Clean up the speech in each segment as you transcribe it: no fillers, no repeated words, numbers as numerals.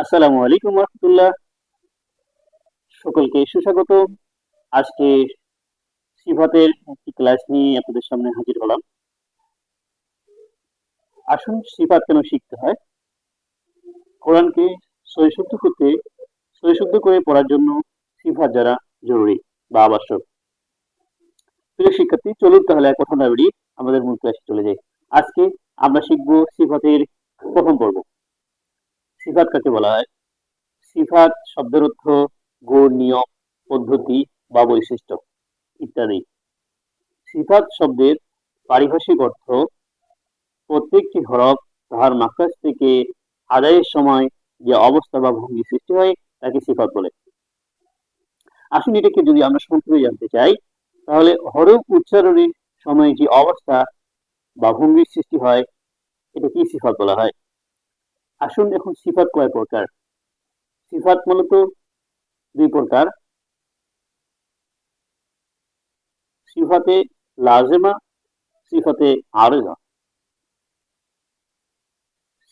আসসালামু আলাইকুম রহমতুল্লাহ। সকলকে সুস্বাগত। আজকে সিফাতের একটি ক্লাস নিয়ে আপনাদের সামনে হাজির হলাম। আসুন, সিফাত কেন শিখতে হয়। কোরআনকে সহিশুদ্ধ করতে সহিশুদ্ধ করে পড়ার জন্য সিফাত জানা জরুরি বা আবশ্যক। প্রিয় শিক্ষার্থী, চলুন তাহলে আর কথা না বাড়িয়ে আমাদের মূল ক্লাসে চলে যাই। আজকে আমরা শিখব সিফাতের প্রথম পর্ব। সিফাত কাকে বলা হয়? সিফাত শব্দের অর্থ গুণ, নিয়ম, পদ্ধতি বা বৈশিষ্ট্য ইত্যাদি। সিফাত শব্দের পারিভাষিক অর্থ প্রত্যেকটি হরফ তাহার মাখরাজ থেকে আদায়ের সময় যে অবস্থা বা ভঙ্গি সৃষ্টি হয় তাকে সিফাত বলে। আসুন, এটাকে যদি আমরা সংক্ষেপে জানতে চাই, তাহলে হরফ উচ্চারণের সময় যে অবস্থা বা ভঙ্গির সৃষ্টি হয় এটা কি সিফাত বলা হয়। আসুন, এখন সিফাত কয় প্রকার? সিফাত মূলত দুই প্রকার: সিফাতে লাজেমা, সিফাতে আরেজা।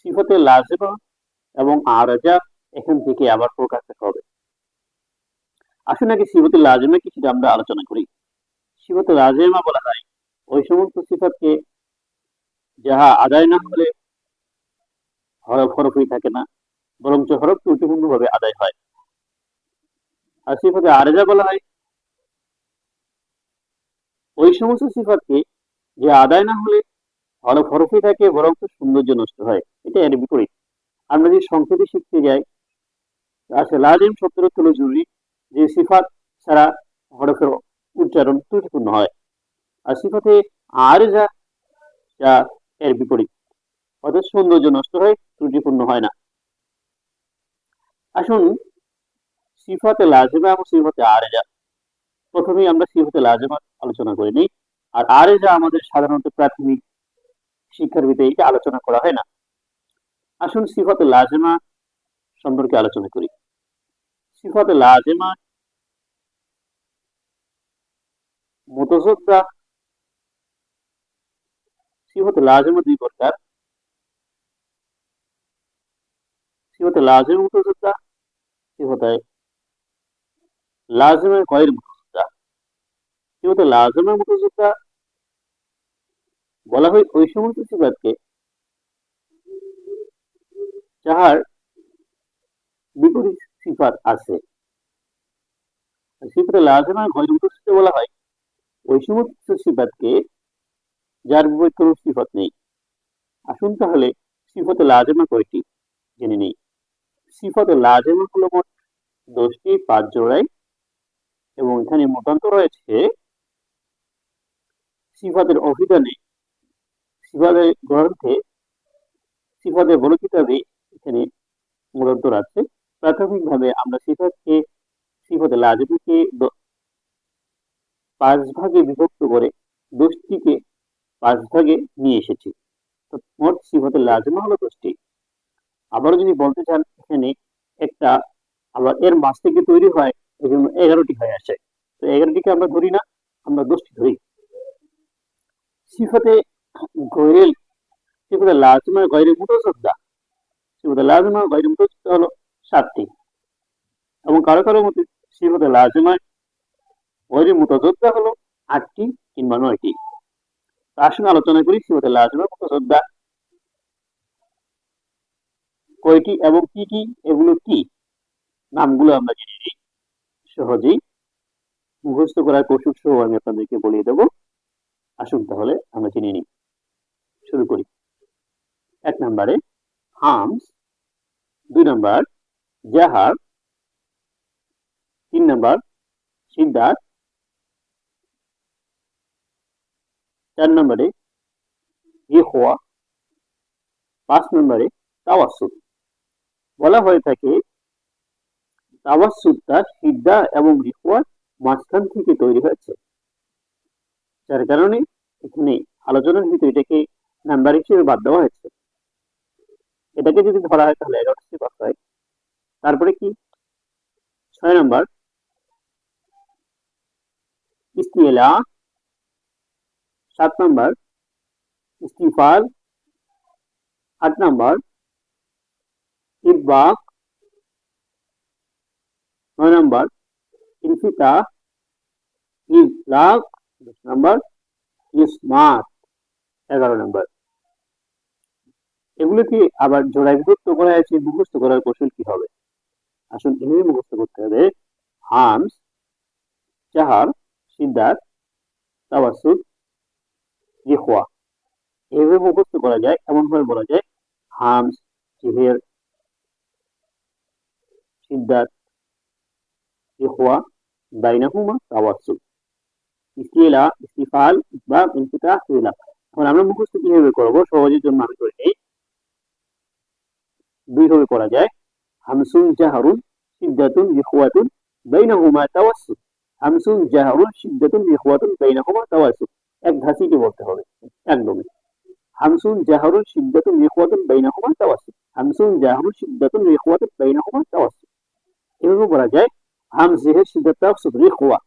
সিফাতে লাজেমা এবং আরেজা এখান থেকে আবার প্রকাশ হবে। আসুন আগে সিফাতুল লাজিমা কি সেটা আমরা আলোচনা করি। সিফাতুল লাজিমা বলা হয় ওই সমস্ত সিফাতকে যাহা আদায় না হলে হরফ হরফই থাকে না, বরঞ্চ হরফ ত্রুটিপূর্ণ ভাবে আদায় হয়। আর সিফাতে আরেজা বলা হয় ওই সমস্ত সিফাতকে যে আদায় না হলে হরফ হরফই থাকে, বরঞ্চ সৌন্দর্য নষ্ট হয়। এটা এর বিপরীত। আমরা যদি সংক্ষেপে শিখতে যাই, আসলে লাজিম শব্দের অর্থ হলো জরুরি, যে সিফাত ছাড়া হরফের উচ্চারণ ত্রুটিপূর্ণ হয়। আর সিফাতে আরেজা যা এর বিপরীত, অর্থাৎ সৌন্দর্য নষ্ট হয়, ত্রুটিপূর্ণ হয় না। আসুন, সিফাতে লাজিমা এবং সিফাতে আরেজা, প্রথমেই আমরা সিফাতে লাজিমা আলোচনা করে নিই। আর আরেজা আমাদের সাধারণত প্রাথমিক শিক্ষার ভিতরে এটা আলোচনা করা হয় না। আসুন সিফাতে লাজিমা সম্পর্কে আলোচনা করি। সিফাতে লাজিমা মুতাসাদ্দা। সিফাতে লাজিমা দুই প্রকার: সিফাতে লাজিমা মুতাসাদ্দা, সিফাতে লাজিমা গয়র মুতাসাদ্দা। সিফাতে লাজিমা মুতাসাদ্দা বলা হয় ওই সমস্ত সিফাতকে যাহার বিপরীত সিফাত আছে। সিফাতে লাজিমা গয়র মুতাসাদ্দা বলা হয় ওই সমস্ত সিফাতকে যার বিপরীত কোনো সিফাত নেই। আসুন তাহলে সিফাতে লাজিমা কয়টি জেনে নেই। সিফাতে লাজিমা হলো মোট 10টি, 5 জোড়ায়, এবং এখানে মতান্তর রয়েছে সিফাতের অভিধানে, সিফাতের গ্রন্থে, সিফাতের বড় কিতাবে এখানে মতান্তর আছে। প্রাথমিকভাবে আমরা সিফাতে লাজিমকে 5 ভাগে বিভক্ত করে 10টিকে 5 ভাগে নিয়ে এসেছি। তো মোট সিফাতে লাজিমা হলো 10টি। আবারও যদি বলতে চান, এখানে একটা আবার এর মাঝ থেকে তৈরি হয়, এই জন্য 11টি হয়ে আসে। তো 11টিকে আমরা ধরি না, আমরা 10টি ধরি। সিফাতে গৈরেল সিফাতে লাজিমা গৈরে মুতাসাদ্দা, সিফাতে লাজিমা গৈরে মুতাসাদ্দা হলো 7টি, এবং কারো কারো মতে সিফাতে লাজিমা গৈরে মুতাসাদ্দা হলো 8টি কিংবা 9টি। তার সঙ্গে আলোচনা করি সিফাতে লাজিমা মুতাসাদ্দা কয়টি এবং কি কি, এগুলো কি, নামগুলো আমরা জেনে নিই। সহজেই মুখস্থ করার কৌশল সহ আমি আপনাদেরকে বলিয়ে দেবো। আসুন তাহলে আমরা জেনে নিই। শুরু করি। 1 নম্বরে হামস, 2 নম্বর জাহার, 3 নম্বর সিদ্ধাত, 4 নম্বরে ইখওয়া, 5 নম্বরে তাওয়াসসুত। বলা হয়ে থাকে তাওয়াসসুতটা সিদ্ধা এবং ইখওয়ার মাঝখান থেকে তৈরি হয়েছে, যার কারণে এখানে আলোচনার ভিতরে এটাকে নাম্বার হিসেবে বাদ দেওয়া হয়েছে। এটাকে যদি ধরা হয় তাহলে 11টি বাদ হয়। তারপরে কি 6 নম্বর ইস্তিলা, 7 নম্বর ইস্তিফাল, 8 নম্বর ইতবাক, 9 নম্বর ইনফিতাহ, ইজলাক 10 নম্বর ইসমাত 11 নম্বর। এগুলোকে আবার জোড়ায় বিভক্ত করা হয়েছে, মুখস্থ করার কৌশল কি হবে? আসুন এভাবে মুখস্থ করতে হবে। হামস, জাহার, সিদ্ধাত, তাওয়াসুত, ইখওয়া। এভাবে মুখস্থ করা যায়। এমন ভাবে বলা যায় হামস, জিহের, সিদ্ধাত, ইখওয়া, বাইনাহুমা তাওয়াসুত। ইস্তিলা, ইস্তিফাল, ইসবাব, ইনফিতাহ, ইলাক। এখন আমরা মুখস্থ কিভাবে করবো? সহজের জন্য আমি করে নেই। দুই ভাবে করা যায়। হামসুন জাহারুন সিদ্দাতুন ইখওয়াতুন বাইনাহুমা তাওয়াসুত। হামসুন জাহারুন সিদ্দাতুন ইখওয়াতুন বাইনাহুমা তাওয়াসুত। এক ধাঁচিতে বলতে হবে একদমই। হামসুন জাহারুন সিদ্দাতুন ইখওয়াতুন বাইনাহুমা তাওয়াসুত। হামসুন জাহারুন সিদ্দাতুন ইখওয়াতুন বাইনাহুমা তাওয়াসুত। এভাবে বলা যায় হাম জেহের সিদ্দাত তাওয়াসুত ইখওয়া।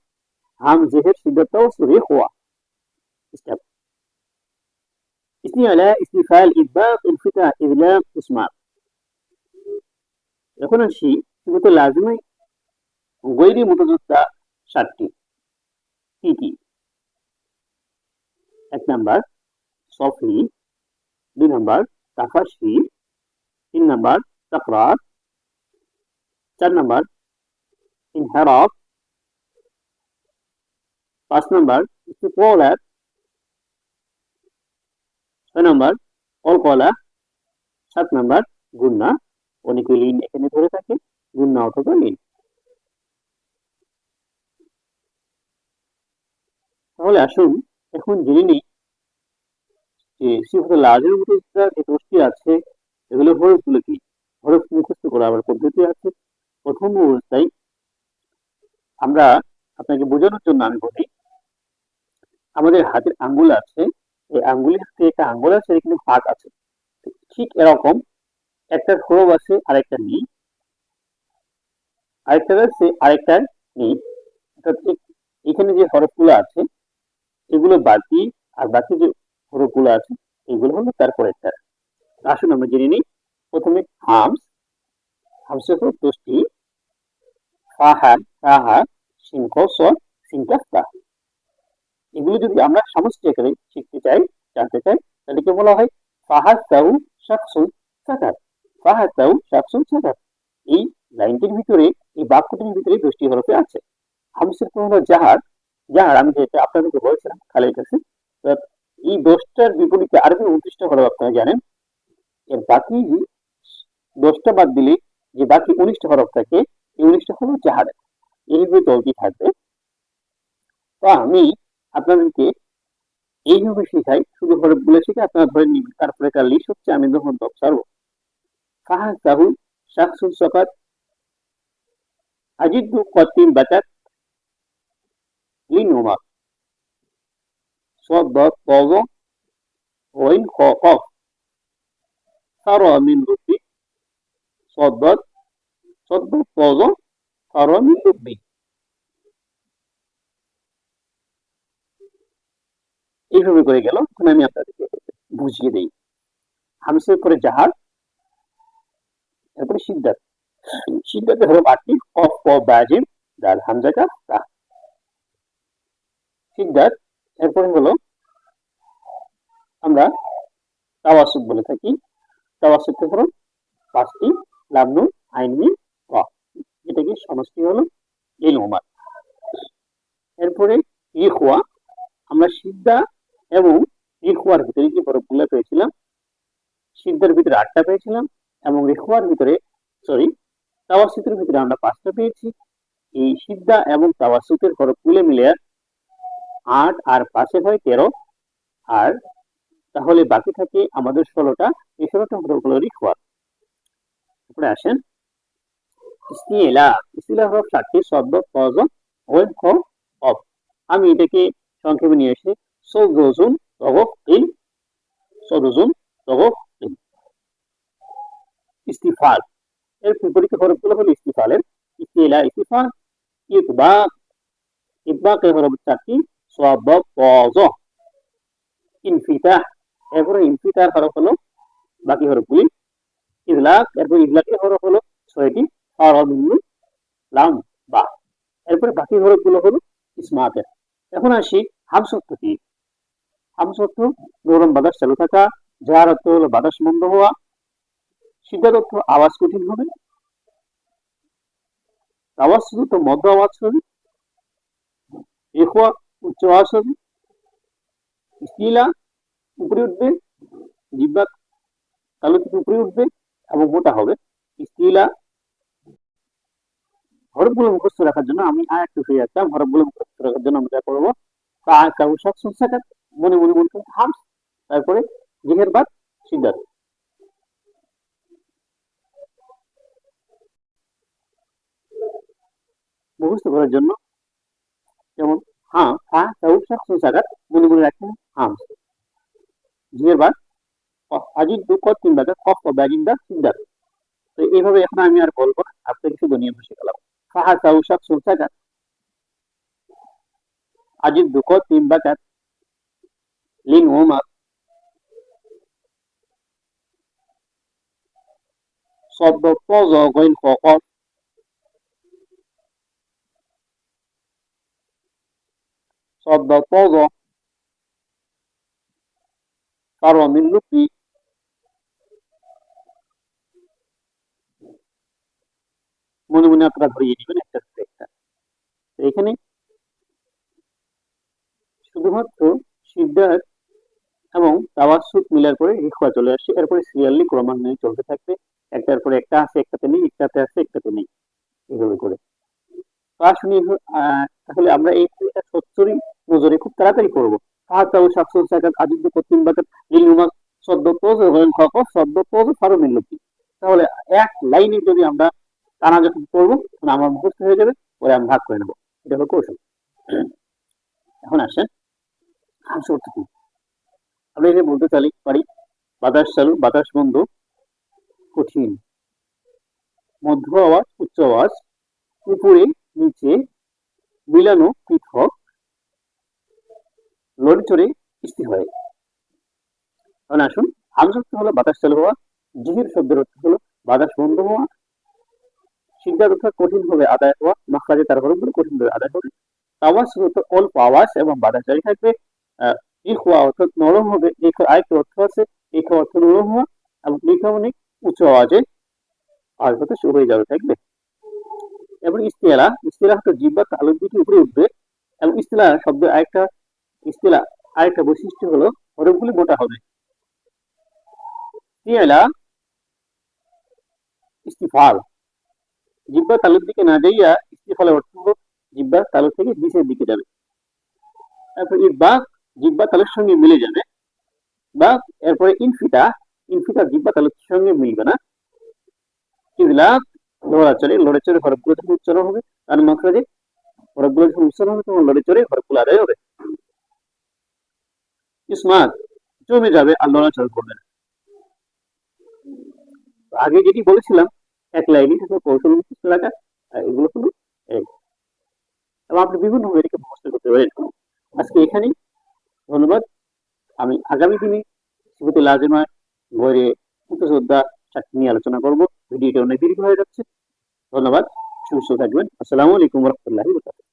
হাম জেহের সিদ্দাত তাওয়াসুত ইখওয়া। স্টেপ ইসতিআলা, ইস্তিফাল, ইসবাব, ইনফিতাহ, ইজলাক, ইসমাত। এখন আসি সিফাতে লাজিমে গৈরি মুতাযাদ্দা 7টি। কি কি? 1 নাম্বার সফি, 2 নাম্বার তাফাশি, 3 নাম্বার তাকরার, 4 নাম্বার ইনহিরাফ, 5 নাম্বার ইস্তিকওয়ালাত, 6 নাম্বার কলকলা, 7 নাম্বার গুন্না। অনেকে লিন এখানে ধরে থাকে, গুন্না অথবা লিন। তাহলে আসুন এখন জেনে নিই যে সিফাতুল লাজিমের মুতাযাদ্দা যে 10টি আছে এগুলো হরফগুলো কি। হরফ মুখস্থ করা আবার পদ্ধতি আছে। প্রথম অবস্থায় আমরা আপনাকে বোঝানোর জন্য আমি বলি, আমাদের হাতের আঙ্গুল আছে, এই আঙ্গুলের সাথে একটা আঙ্গুল আছে, এখানে ফাঁক আছে। ঠিক এরকম একটা হরফ আছে আরেকটা নেই, আরেকটা আছে আরেকটা নেই। অর্থাৎ এখানে যে হরফগুলো আছে এগুলো বাকি, আর বাকি যে হরফগুলো আছে এগুলো হলো তারপর একটা। আসুন আমরা জেনে নিই। প্রথমে হামস, হামসের হরফ 10টি। ফাহা, কাহা, সিন ক স, সিন কাফ তা। এগুলো যদি আমরা সমষ্টি আকারে শিখতে চাই, জানতে চাই, তাহলে কি বলা হয়? ফাহা তাউ শাকসুন সাকাত। ফাহা তাউ শাকসুন সাকাত। এই লাইনটির ভিতরে, এই বাক্যটির ভিতরে 10টি হরফে আছে। হামসের কোন হলো জাহার। জাহার আমি যেটা আপনাদেরকে বলছিলাম খালের কাছে, এই 10টার বিপরীতে আরবি 29টা হরফ আপনারা জানেন। এর বাকি 10টা বাদ দিলে যে বাকি 19টা হরফ থাকে, এই 19টা হলো জাহার। এইভাবে চলতে থাকবে। তো আমি আপনাদেরকে এইভাবে শেখাই, শুধু হরফগুলো শিখে আপনারা ধরে নিবেন। তারপরে একটা লিস্ট হচ্ছে, আমি যখন ছাড়বো। ফাহা তাহু শাকসুন সাকাত, আজিদু কতিন বাতাত, লিন ওমা, صاد ضاد طاء غين خاء قاف، ثرى من ربي، صاد ضاد صاد ضاد طاء ثرى من ربي। এইভাবে করে গেল। এখন আমি আপনাদেরকে বুঝিয়ে দিই। হামসের পরে জাহার, এরপরে সিদ্ধাত। সিদ্ধাতে হলো 8টি। কফ, কফ, বাজিম, দাল, হামজা, কাফ, তা। সিদ্ধাত। এরপরে হলো আমরা তাওয়াসুত বলে থাকি। তাওয়াসুতের হলো 5টি। লাম, নুন, আইন, মিম, ওয়া। এটা কি সমষ্টি হলো লিল উমার। এরপরে ইখওয়া। আমরা সিদ্ধা এবং ইখওয়ার ভিতরে যে হরফগুলো পেয়েছিলাম, সিদ্ধার ভিতরে 8টা পেয়েছিলাম এবং ইখওয়ার ভিতরে তাওয়াসুতের ভিতরে আমরা 5টা পেয়েছি। এই সিদ্ধা এবং তাওয়াসুতের হরফগুলো মিলে 8 আর 5 হয় 13। আর তাহলে বাকি থাকে আমাদের 16টা। এই 16টা হরফগুলো ইখওয়া। তারপরে আসেন ইস্তিলা। ইস্তিলা হরফ 7টি। শব্দ, ফজ, ওয়ান, খ, অফ। আমি এটাকে সংক্ষেপে নিয়ে এসে সৌদুজুন তগফ ইল, সৌদুজুন তগফ ইল। ইস্তিফাল এর বিপরীত হরফগুলো হলো ইস্তিফালের। ইস্তিলা, ইস্তিফাল, ইতবাক। ইতবাকের হরফ 4টি। সওয়াব, ফজ, ইনফিতাহ। এরপরে ইনফিতার হরফ হলো বাকি হরফগুলি। ইজলাক, এরপর ইজলাকের হরফ হলো 6টি। ফারা, মিম, লাম, বা। বাকি হরফগুলো হলো ইসমাতের। এখন আসি হামস অর্থ কি? হামস অর্থ নরম বাতাস চালু থাকা, যার অর্থ হলো বাতাস বন্ধ হওয়া, সিদ্ধার অর্থ আওয়াজ কঠিন হবে, আওয়াজ শুধু তো মধ্য আওয়াজ হবে, ইখওয়া উচ্চ আওয়াজ হবে, ইস্তিলা উপরে উঠবে, জিহ্বা তালু থেকে উপরে উঠবে এবং মোটা হবে। ইস্তিলা হরফগুলো মুখস্থ রাখার জন্য আমি আর একটু ফিরে আসলাম। হরফগুলো মুখস্থ রাখার জন্য আমরা করবো মনে মনে মনে হামস, তারপরে জিহের বাদ সিদ্ধার। মুখস্থ করার জন্য যেমন হ্যাঁ হ্যাঁ সাকাত মনে মনে রাখেন হামস, জিহের বাদ আজিদ দু কত তিন বাজার কফ ব্যাগিন্দা সিদ্ধার। তো এইভাবে এখন আমি আর বলবো না, আপনাকে শুধু নিয়ম শেখালাম। ফাহা সাউসাক সুলসাকাত আজিদ দু কত তিন বাজার লিন ওমার صد طز غين فقط صد طز صار من لبي মনে মনে আপনারা ধরিয়ে নেবেন একটা একটা। এখানে শুধুমাত্র সিদ্ধার এবং তাওয়াসসুত মিলার পরে ইখওয়া চলে আসছে, এরপরে সিরিয়ালি ক্রমান্বয়ে চলতে থাকবে, একটার পরে একটা আছে একটাতে নেই, একটাতে আছে একটাতে নেই, এভাবে করে। তো আসুন তাহলে আমরা এই সত্তরই নজরে খুব তাড়াতাড়ি করবো। ফাহাতাউ শাকসুল সাকাত আজিদ কতিম বাকাত লিলুমা সদ্য পোজ এবং খকফ সদ্য পোজ ফারু মিল্লতি। তাহলে এক লাইনে যদি আমরা টানা যখন করবো তখন আমার মুখস্থ হয়ে যাবে, পরে আমি ভাগ করে নেবো। এটা হলো কৌশল। এখন আসেন হামস অর্থ কি? আমরা এখানে বলতে পারি বাতাস চালু, বাতাস বন্ধ, কঠিন, মধ্য আওয়াজ, উচ্চ আওয়াজ, উপরে নিচে, মিলানো পৃথক, লড়ে চড়ে স্থির হয়। এখন আসুন হামস অর্থ হলো বাতাস চালু হওয়া, জিহির শব্দের অর্থ হলো বাতাস বন্ধ হওয়া, সিদ্ধার অর্থ কঠিন ভাবে আদায় হওয়া, মাখরাজে তার হরফগুলো কঠিন ভাবে আদায় হবে, তাওয়াস অর্থ অল্প আওয়াজ এবং বাতাস জারি থাকবে, ইখওয়া অর্থাৎ নরম হবে, আরেকটা অর্থ আছে ইখওয়া অর্থ নরম হওয়া, এবং লিখা অনেক উচ্চ আওয়াজে আওয়াজ হতে শুরু হয়ে যাবে থাকবে। এবং ইস্তিলা, ইস্তিলা হচ্ছে জিহ্বা তালুর দিকে উপরে উঠবে, এবং ইস্তিলা শব্দের আরেকটা বৈশিষ্ট্য হলো হরফগুলি মোটা হবে। ইস্তিলা ইস্তিফাল, জিহ্বা তালুর দিকে না যাইয়া ইস্তিফালের অর্থ হলো জিহ্বা তালু থেকে নিচের দিকে যাবে। তারপর ইরবা জিহ্বা তালুর সঙ্গে মিলে যাবে, বা এরপরে ইনফিটা জিহ্বা তালুর সঙ্গে মিলবে না। ইজলাক লড়ে চড়ে হরফগুলো যখন উচ্চারণ হবে, তার মাখরাজে হরফগুলো যখন উচ্চারণ হবে তখন লড়ে চড়ে হরফগুলো আদায় হবে। ইসমাত জমে যাবে আর লড়াচড় করবে না। আগে যেটি বলেছিলাম এক লাইনে কৌশল মুখস্থ রাখা, এগুলো হলো এবং আপনি বিভিন্ন ভাবে এটাকে মুখস্থ করতে পারেন। আজকে এখানেই, ধন্যবাদ। আমি আগামী দিনে সিফাতুল লাজিমা গয়রে মুতাসাদ্দা চারটি নিয়ে আলোচনা করব। ভিডিওটা অনেক দীর্ঘ হয়ে যাচ্ছে। ধন্যবাদ, সুস্থ থাকবেন। আসসালামু আলাইকুম ওয়া রাহমাতুল্লাহি ওয়া বারাকাতুহু।